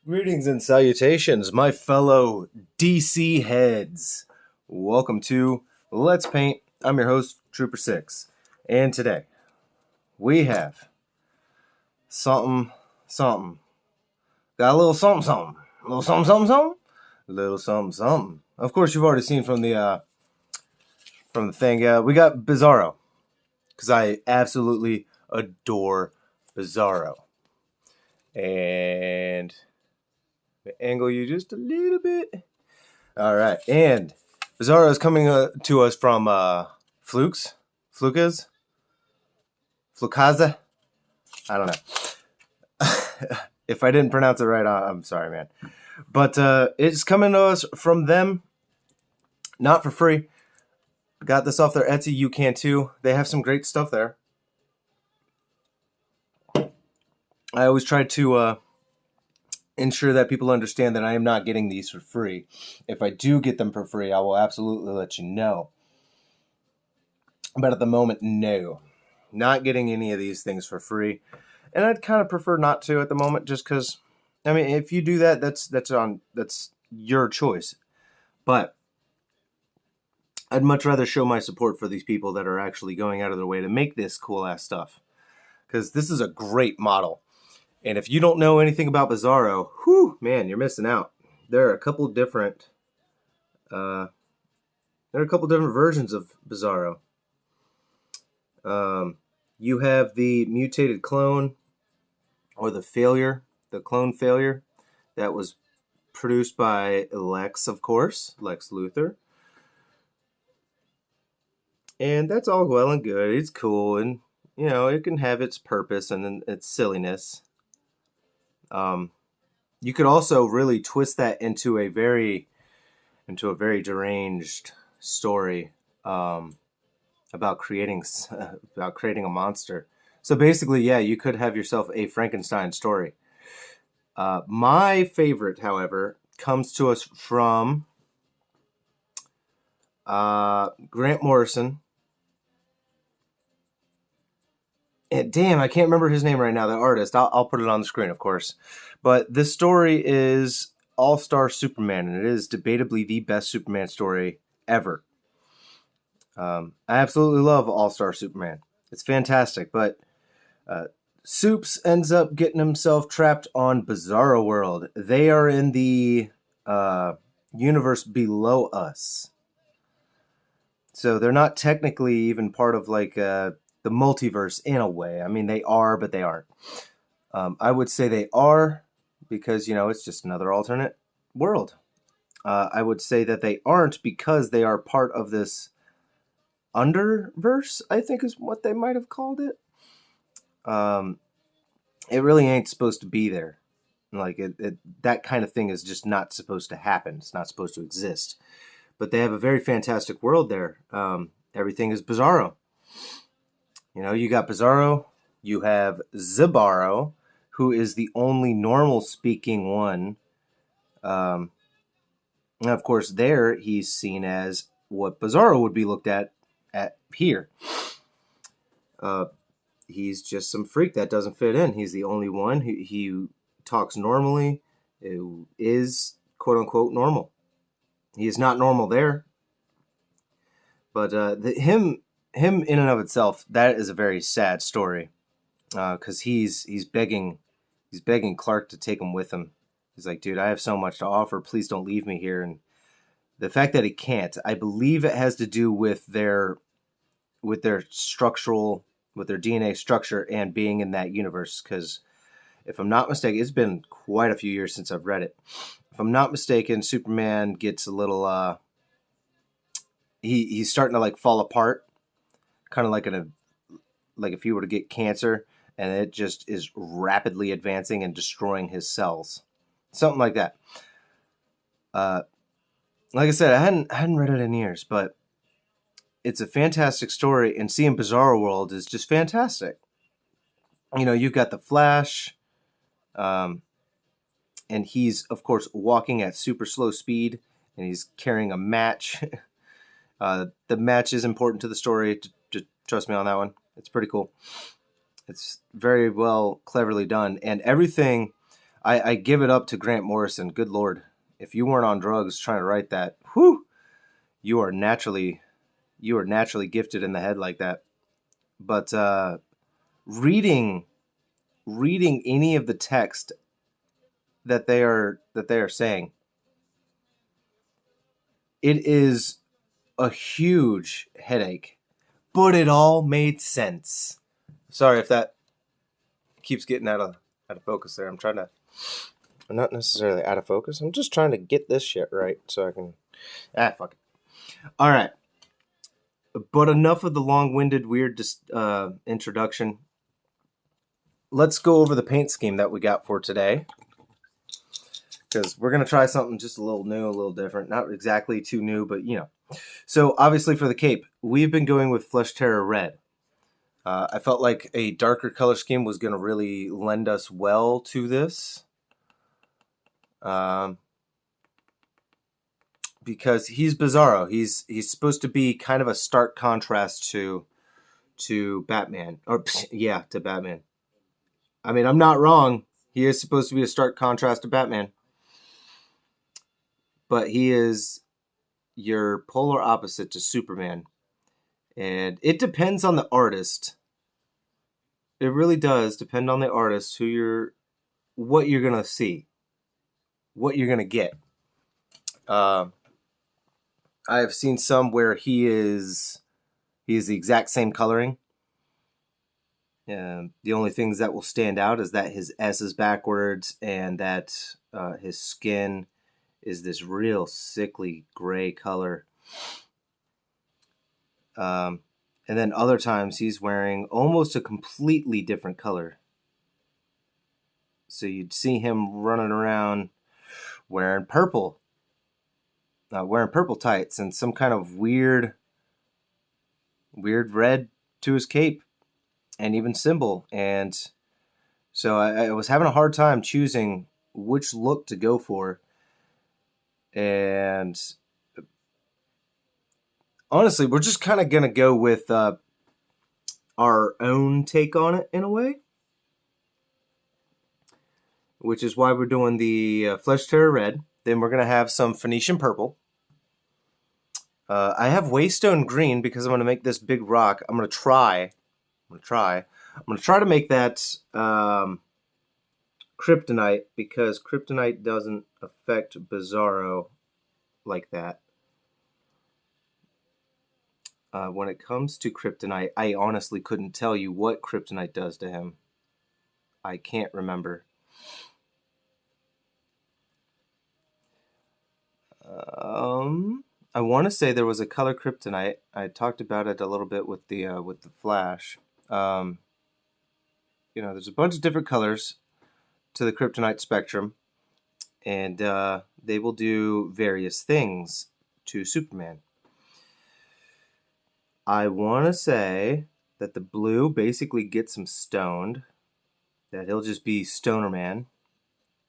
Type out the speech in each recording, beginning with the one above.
Greetings and salutations, my fellow DC heads. Welcome to Let's Paint. I'm your host, Trooper 6. And today, we have something. Got a little something. A little something. A little something. Of course, you've already seen from the thing. We got Bizarro. Because I absolutely adore Bizarro. And angle you just a little bit. All right, and Bizarro is coming to us from Flukaza. I don't know. If I didn't pronounce it right, I'm sorry, man. But it's coming to us from them, not for free. Got this off their Etsy. You can too. They have some great stuff there. I always try to ensure that people understand that I am not getting these for free. If I do get them for free, I will absolutely let you know. But at the moment, no. Not getting any of these things for free. And I'd kind of prefer not to at the moment, just because, I mean, if you do that, that's your choice. But I'd much rather show my support for these people that are actually going out of their way to make this cool-ass stuff. Because this is a great model. And if you don't know anything about Bizarro, whew, man, you're missing out. There are a couple different versions of Bizarro. You have the mutated clone, or the clone failure, that was produced by Lex, of course, Lex Luthor. And that's all well and good. It's cool, and you know, it can have its purpose and its silliness. You could also really twist that into a very deranged story about creating a monster. So basically, yeah, you could have yourself a Frankenstein story. My favorite, however, comes to us from Grant Morrison. And damn, I can't remember his name right now, the artist. I'll put it on the screen, of course. But this story is All-Star Superman, and it is debatably the best Superman story ever. I absolutely love All-Star Superman. It's fantastic, but Supes ends up getting himself trapped on Bizarro World. They are in the universe below us. So they're not technically even part of like the multiverse in a way. I mean, they are, but they aren't. I would say they are because, you know, it's just another alternate world. I would say that they aren't because they are part of this underverse, I think is what they might have called it. It really ain't supposed to be there. Like, that kind of thing is just not supposed to happen. It's not supposed to exist. But they have a very fantastic world there. Everything is Bizarro. You know, you got Bizarro, you have Zibarro, who is the only normal-speaking one. And of course, there he's seen as what Bizarro would be looked at here. He's just some freak that doesn't fit in. He's the only one who talks normally, who is quote-unquote normal. He is not normal there. But him in and of itself, that is a very sad story, because he's begging Clark to take him with him. He's like, dude, I have so much to offer. Please don't leave me here. And the fact that he can't, I believe it has to do with their DNA structure and being in that universe. Because if I'm not mistaken, it's been quite a few years since I've read it. If I'm not mistaken, Superman gets a little he's starting to like fall apart. Kind of like if he were to get cancer, and it just is rapidly advancing and destroying his cells, something like that. Like I said, I hadn't read it in years, but it's a fantastic story, and seeing Bizarro World is just fantastic. You know, you've got the Flash, and he's of course walking at super slow speed, and he's carrying a match. The match is important to the story. Trust me on that one. It's pretty cool. It's very well, cleverly done. And everything, I give it up to Grant Morrison. Good Lord. If you weren't on drugs trying to write that, whew, you are naturally gifted in the head like that. But reading any of the text that they are saying, it is a huge headache. But it all made sense. Sorry if that keeps getting out of focus there. I'm not necessarily out of focus. I'm just trying to get this shit right so I can... fuck it. All right. But enough of the long-winded, weird introduction. Let's go over the paint scheme that we got for today. Because we're going to try something just a little new, a little different. Not exactly too new, but you know. So obviously for the cape, we've been going with Flesh Terror Red. I felt like a darker color scheme was going to really lend us well to this. Because he's Bizarro. He's supposed to be kind of a stark contrast to Batman. Or, yeah, to Batman. I mean, I'm not wrong. He is supposed to be a stark contrast to Batman. But he is your polar opposite to Superman. And it depends on the artist. It really does depend on the artist what you're going to see. What you're going to get. I have seen some where he is the exact same coloring. The only things that will stand out is that his S is backwards and that his skin is this real sickly gray color. And then other times he's wearing almost a completely different color. So you'd see him running around wearing purple. Wearing purple tights and some kind of weird red to his cape and even symbol. And so I was having a hard time choosing which look to go for. And honestly, we're just kind of going to go with our own take on it in a way. Which is why we're doing the Flesh Terror Red. Then we're going to have some Phoenician Purple. I have Waystone Green because I'm going to make this big rock. I'm going to try to make that Kryptonite because Kryptonite doesn't affect Bizarro like that. When it comes to Kryptonite, I honestly couldn't tell you what Kryptonite does to him. I can't remember. I want to say there was a color Kryptonite. I talked about it a little bit with the Flash. There's a bunch of different colors to the Kryptonite spectrum, and they will do various things to Superman. I want to say that the blue basically gets him stoned, that he'll just be Stoner Man,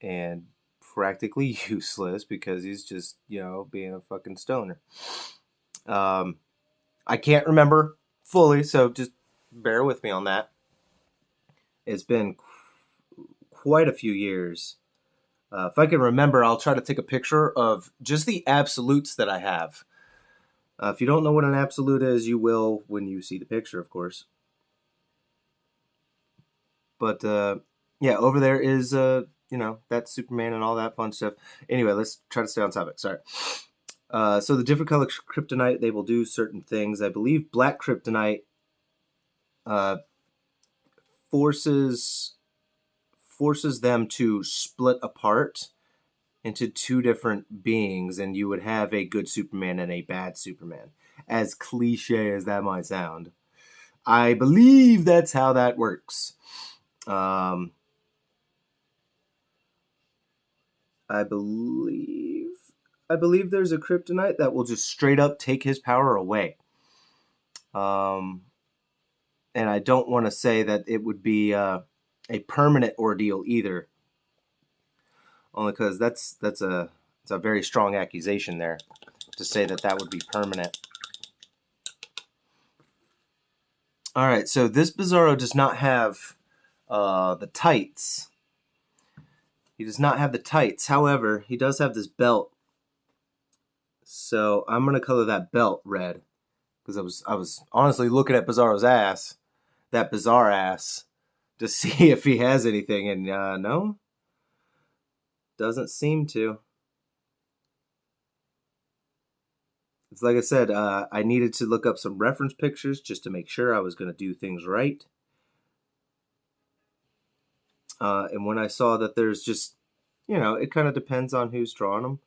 and practically useless because he's just, being a fucking stoner. I can't remember fully, so just bear with me on that. It's been quite a few years. If I can remember, I'll try to take a picture of just the absolutes that I have. If you don't know what an absolute is, you will when you see the picture, of course. But, over there is... that's Superman and all that fun stuff. Anyway, let's try to stay on topic. Sorry. So the different color Kryptonite, they will do certain things. I believe black Kryptonite forces them to split apart into two different beings, and you would have a good Superman and a bad Superman. As cliche as that might sound, I believe that's how that works. I believe there's a Kryptonite that will just straight up take his power away. And I don't want to say that it would be a permanent ordeal either. Only because that's a very strong accusation there to say that would be permanent. All right, so this Bizarro does not have the tights. He does not have the tights. However, he does have this belt. So I'm gonna color that belt red because I was honestly looking at Bizarro's ass, that bizarre ass, to see if he has anything, and no, doesn't seem to. It's like I said, I needed to look up some reference pictures just to make sure I was gonna do things right. And when I saw that there's just, it kind of depends on who's drawing them.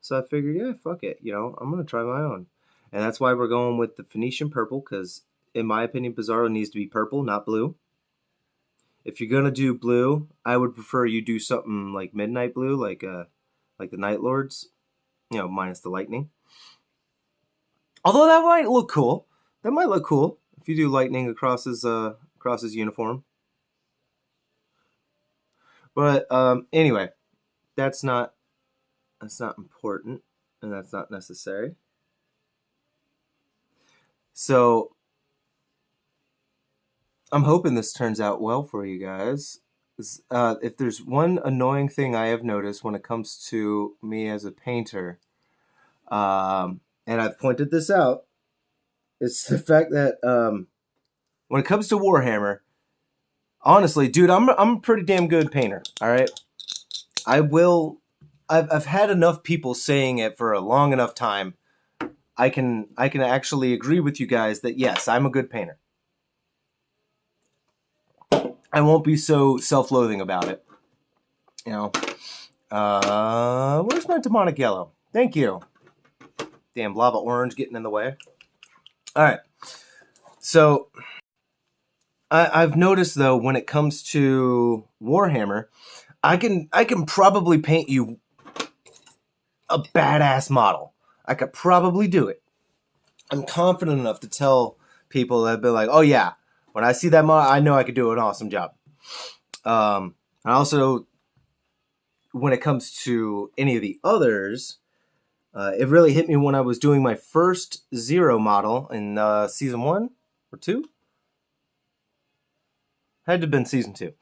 So I figured, yeah, fuck it. I'm going to try my own. And that's why we're going with the Phoenician purple, because in my opinion, Bizarro needs to be purple, not blue. If you're going to do blue, I would prefer you do something like midnight blue, like the Night Lords, minus the lightning. Although that might look cool. That might look cool if you do lightning across his uniform. But anyway, that's not important, and that's not necessary. So I'm hoping this turns out well for you guys. If there's one annoying thing I have noticed when it comes to me as a painter, and I've pointed this out, it's the fact that when it comes to Warhammer, honestly, dude, I'm a pretty damn good painter. All right, I've had enough people saying it for a long enough time. I can actually agree with you guys that yes, I'm a good painter. I won't be so self-loathing about it. Where's my demonic yellow? Thank you. Damn lava orange getting in the way. All right. So I've noticed though, when it comes to Warhammer, I can probably paint you a badass model. I could probably do it. I'm confident enough to tell people that have been like, oh yeah, when I see that model, I know I could do an awesome job. I also, when it comes to any of the others, it really hit me when I was doing my first Zero model in season 1 or 2. Had to have been season 2.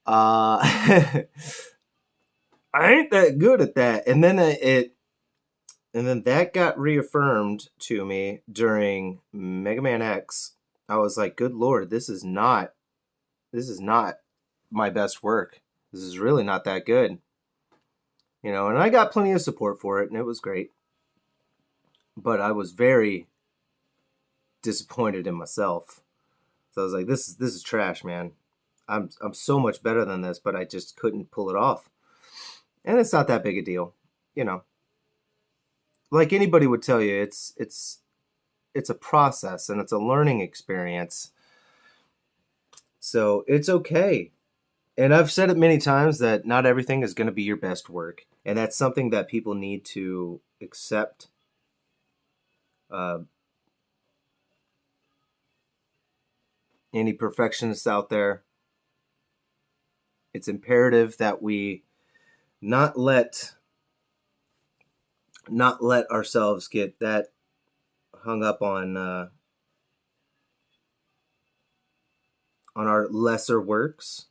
I ain't that good at that, and then that got reaffirmed to me during Mega Man X. I was like, good lord, this is not my best work. This is really not that good. And I got plenty of support for it, and it was great. But I was very disappointed in myself. So I was like, this is trash, man. I'm so much better than this, but I just couldn't pull it off. And it's not that big a deal, Like anybody would tell you, it's a process and it's a learning experience. So it's okay. And I've said it many times that not everything is going to be your best work. And that's something that people need to accept. Any perfectionists out there, it's imperative that we not let ourselves get that hung up on our lesser works.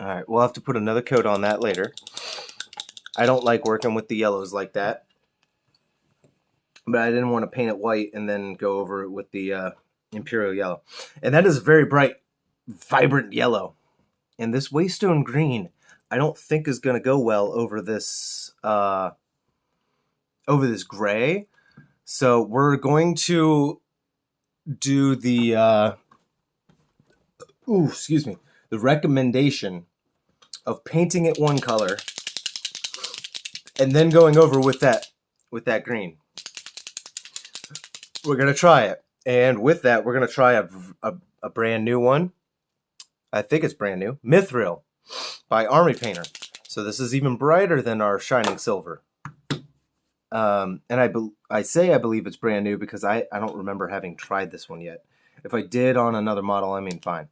All right, we'll have to put another coat on that later. I don't like working with the yellows like that, but I didn't want to paint it white and then go over it with the Imperial yellow. And that is a very bright, vibrant yellow. And this Waystone green, I don't think is going to go well over this gray. So we're going to do the the recommendation of painting it one color and then going over with that green. We're going to try it. And with that, we're going to try a brand new one. I think it's brand new. Mithril by Army Painter. So this is even brighter than our Shining Silver. And I believe it's brand new because I don't remember having tried this one yet. If I did on another model, I mean, fine.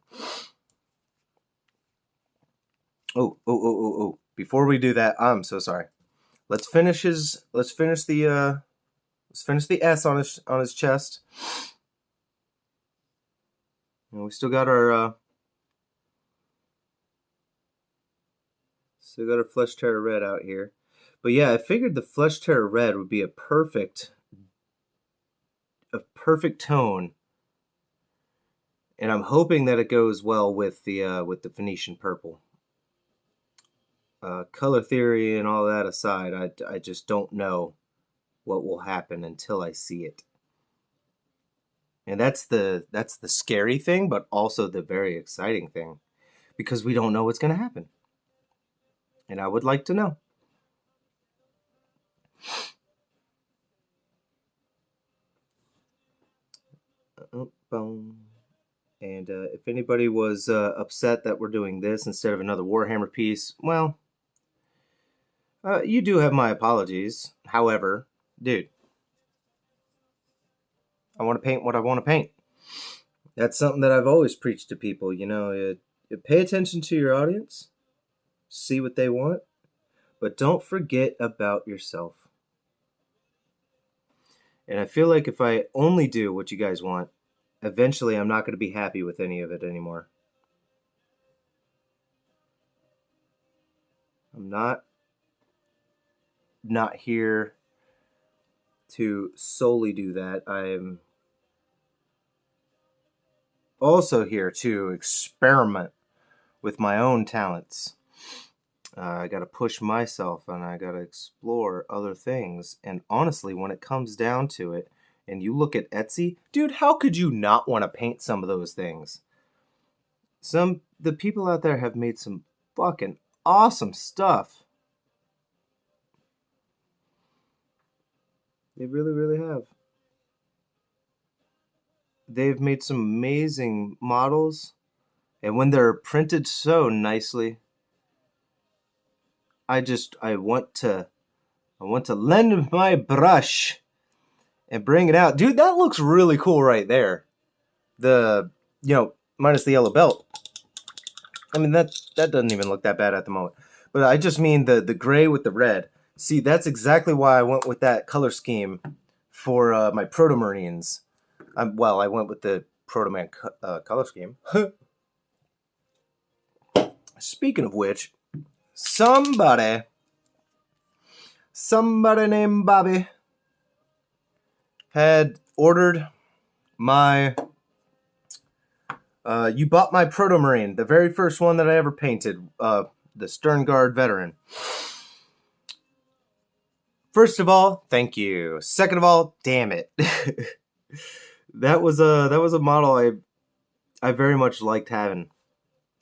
Oh. Before we do that, I'm so sorry. Let's finish the S on his chest. And we still got our Flesh Terror Red out here. But yeah, I figured the Flesh Terror Red would be a perfect tone, and I'm hoping that it goes well with the Phoenician purple. Color theory and all that aside, I just don't know what will happen until I see it. And that's the scary thing, but also the very exciting thing, because we don't know what's going to happen. And I would like to know. And if anybody was upset that we're doing this instead of another Warhammer piece, well, you do have my apologies. However, dude, I want to paint what I want to paint. That's something that I've always preached to people. You pay attention to your audience, see what they want, but don't forget about yourself. And I feel like if I only do what you guys want, eventually I'm not going to be happy with any of it anymore. I'm not here to solely do that. I'm also here to experiment with my own talents. I got to push myself, and I got to explore other things. And honestly, when it comes down to it, and you look at Etsy, dude, how could you not want to paint some of those things? The people out there have made some fucking awesome stuff. They really, really have. They've made some amazing models, and when they're printed so nicely, I want to lend my brush and bring it out. Dude, that looks really cool right there. Minus the yellow belt. I mean, that doesn't even look that bad at the moment. But I just mean the gray with the red. See, that's exactly why I went with that color scheme for my Proto-Marines. I went with the Proto-Man color scheme. Speaking of which, somebody named Bobby had ordered my... you bought my Proto-Marine, the very first one that I ever painted, the Stern Guard Veteran. First of all, thank you. Second of all, damn it. That was a model I very much liked having,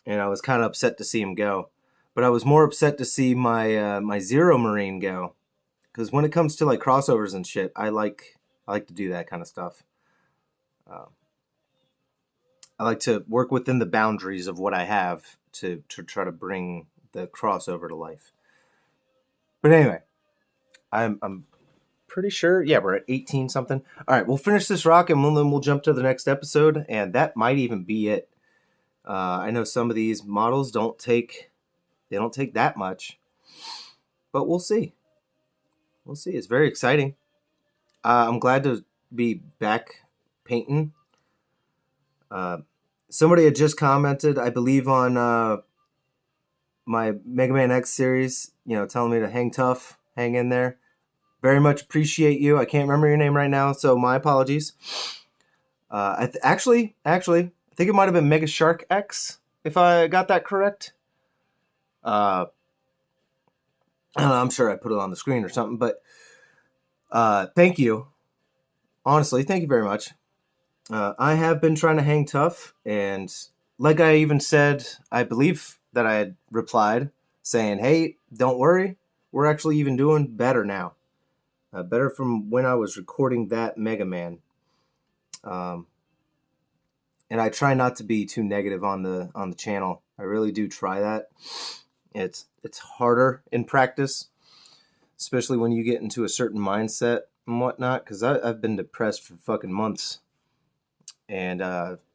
and I was kind of upset to see him go. But I was more upset to see my Zero Marine go, because when it comes to like crossovers and shit, I like to do that kind of stuff. I like to work within the boundaries of what I have to try to bring the crossover to life. But anyway, I'm pretty sure, yeah, we're at 18 something. All right, we'll finish this rock and then we'll jump to the next episode, and that might even be it. I know some of these models don't take that much, but we'll see. We'll see. It's very exciting. I'm glad to be back painting. Somebody had just commented, I believe, on my Mega Man X series, telling me to hang tough, hang in there. Very much appreciate you. I can't remember your name right now, so my apologies. Actually, I think it might have been Mega Shark X, if I got that correct. I don't know, I'm sure I put it on the screen or something, but thank you. Honestly, thank you very much. I have been trying to hang tough, and like I even said, I believe that I had replied saying, hey, don't worry, we're actually even doing better now. Better from when I was recording that Mega Man. And I try not to be too negative on the channel. I really do try that. It's harder in practice, especially when you get into a certain mindset and whatnot, because I've been depressed for fucking months. And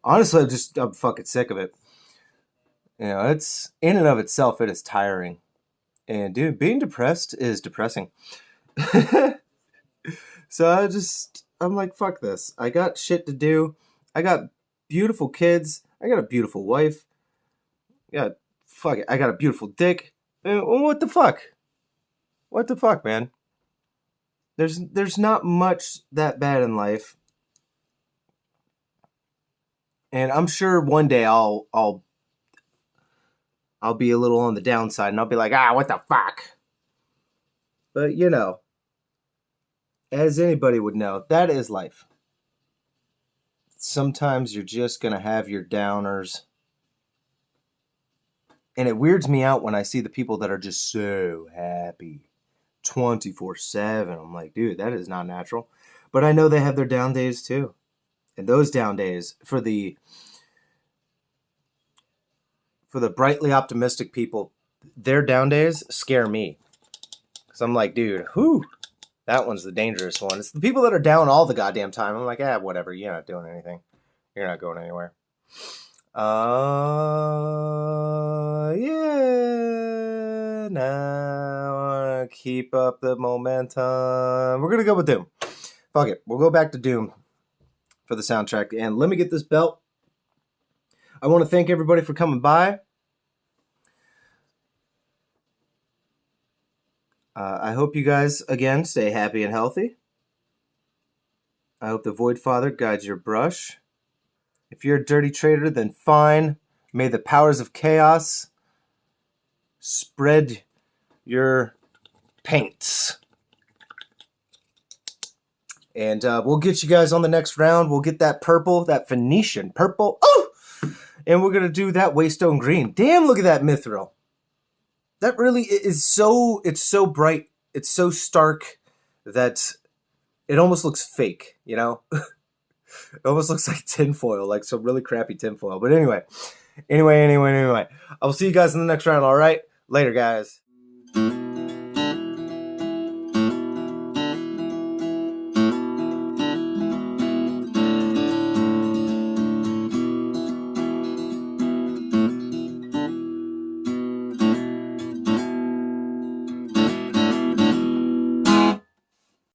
honestly, I'm fucking sick of it. It's in and of itself, it is tiring. And dude, being depressed is depressing. So I'm like, fuck this. I got shit to do. I got beautiful kids. I got a beautiful wife. Yeah, fuck it. I got a beautiful dick. What the fuck? What the fuck, man? There's not much that bad in life, and I'm sure one day I'll be a little on the downside, and I'll be like, what the fuck? But you know, as anybody would know, that is life. Sometimes you're just gonna have your downers, and it weirds me out when I see the people that are just so happy 24/7. I'm like, dude, that is not natural. But I know they have their down days too. And those down days for the brightly optimistic people, their down days scare me. Cuz I'm like, dude, that one's the dangerous one. It's the people that are down all the goddamn time. I'm like, whatever, you're not doing anything. You're not going anywhere. Yeah. Now I wanna keep up the momentum. We're gonna go with Doom. Fuck it. We'll go back to Doom for the soundtrack. And let me get this belt. I want to thank everybody for coming by. I hope you guys, again, stay happy and healthy. I hope the Void Father guides your brush. If you're a dirty trader, then fine. May the powers of chaos spread your paints. And we'll get you guys on the next round. We'll get that purple, that Phoenician purple. Oh! And we're going to do that Waystone green. Damn, look at that mithril. That really is so, it's so bright. It's so stark that it almost looks fake, you know? It almost looks like tinfoil, like some really crappy tinfoil. But anyway. I will see you guys in the next round, all right? Later, guys.